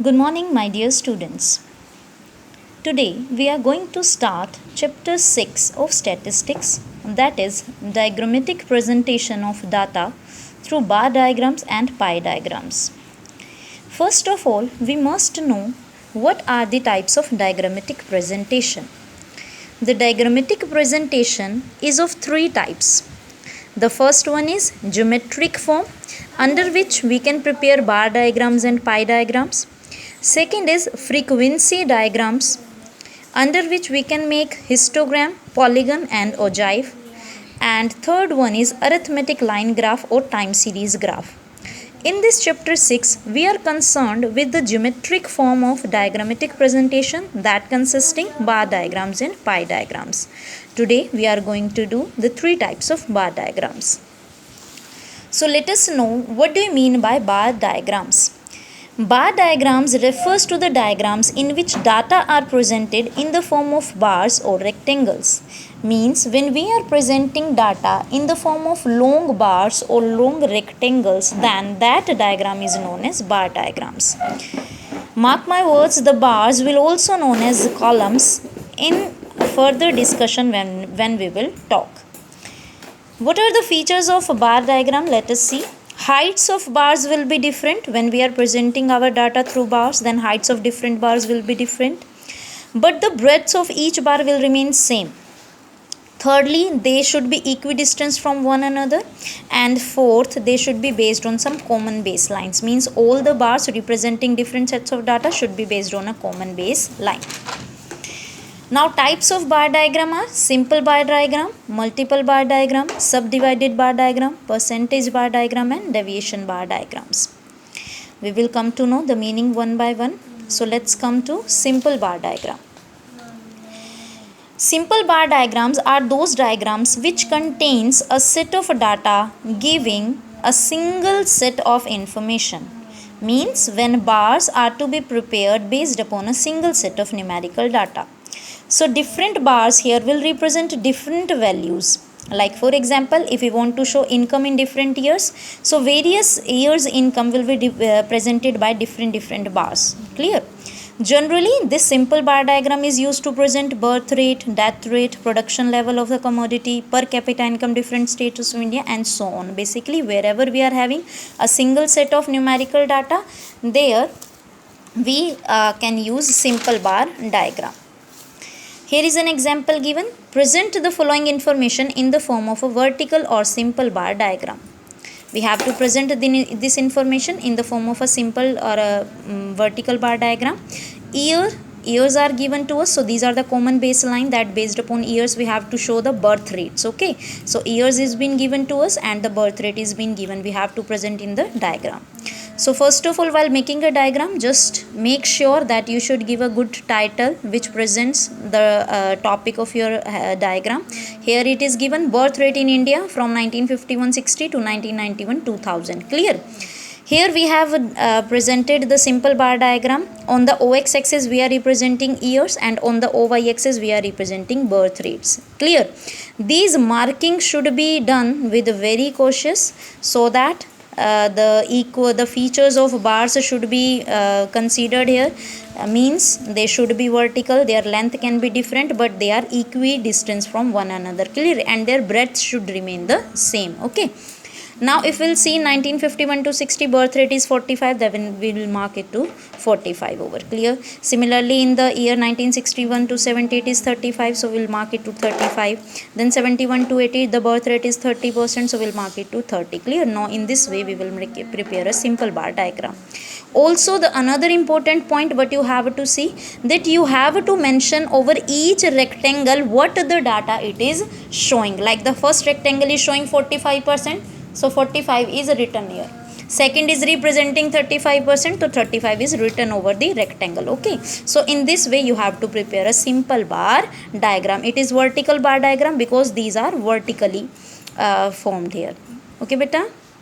Good morning, my dear students. Today we are going to start chapter 6 of statistics, that is diagrammatic presentation of data through bar diagrams and pie diagrams. First of all, we must know what are the types of diagrammatic presentation. The diagrammatic presentation is of three types. The first one is geometric form, under which we can prepare bar diagrams and pie diagrams. Second is frequency diagrams, under which we can make histogram, polygon and ogive. And third one is arithmetic line graph or time series graph. In this chapter 6, we are concerned with the geometric form of diagrammatic presentation, that consisting bar diagrams and pie diagrams. Today we are going to do the three types of bar diagrams. So let us know what do you mean by bar diagrams. Bar diagrams refers to the diagrams in which data are presented in the form of bars or rectangles. Means when we are presenting data in the form of long bars or long rectangles, then that diagram is known as bar diagrams. Mark my words, the bars will also known as columns in further discussion when we will talk. What are the features of a bar diagram? Let us see. Heights of bars will be different. When we are presenting our data through bars, then heights of different bars will be different. But the breadths of each bar will remain same. Thirdly, they should be equidistant from one another. And fourth, they should be based on some common baselines. Means all the bars representing different sets of data should be based on a common baseline. Now types of bar diagram are simple bar diagram, multiple bar diagram, subdivided bar diagram, percentage bar diagram and deviation bar diagrams. We will come to know the meaning one by one. So let's come to simple bar diagram. Simple bar diagrams are those diagrams which contains a set of data giving a single set of information. Means when bars are to be prepared based upon a single set of numerical data. So different bars here will represent different values. Like for example, if we want to show income in different years, so various years income will be presented by different bars. Clear? Generally, this simple bar diagram is used to present birth rate, death rate, production level of the commodity, per capita income, different states of India and so on. Basically, wherever we are having a single set of numerical data, there we can use simple bar diagram. Here is an example given. Present the following information in the form of a vertical or simple bar diagram. We have to present this information in the form of a simple or a vertical bar diagram. Years are given to us, so these are the common baseline that based upon years we have to show the birth rates. Okay, so years is been given to us and the birth rate is been given. We have to present in the diagram. So first of all, while making a diagram, just make sure that you should give a good title which presents the topic of your diagram. Here it is given birth rate in India from 1951-60 to 1991-2000. Clear? Here we have presented the simple bar diagram. On the OX axis we are representing years and on the OY axis we are representing birth rates. Clear? These markings should be done with very cautious so that the features of bars should be considered here. Means they should be vertical, their length can be different but they are equidistant from one another. Clear? And their breadth should remain the same. Okay. Now if we'll see 1951 to 60 birth rate is 45, then we will mark it to 45 over. Clear? Similarly in the year 1961 to 78 is 35, so we'll mark it to 35. Then 71 to 80 the birth rate is 30%, so we'll mark it to 30. Clear? Now in this way we will prepare a simple bar diagram. Also the another important point what you have to see, that you have to mention over each rectangle what the data it is showing. Like the first rectangle is showing 45%. So 45 is written here. Second is representing 35%, so 35 is written over the rectangle. Okay. So in this way you have to prepare a simple bar diagram. It is vertical bar diagram because these are vertically formed here. Okay beta.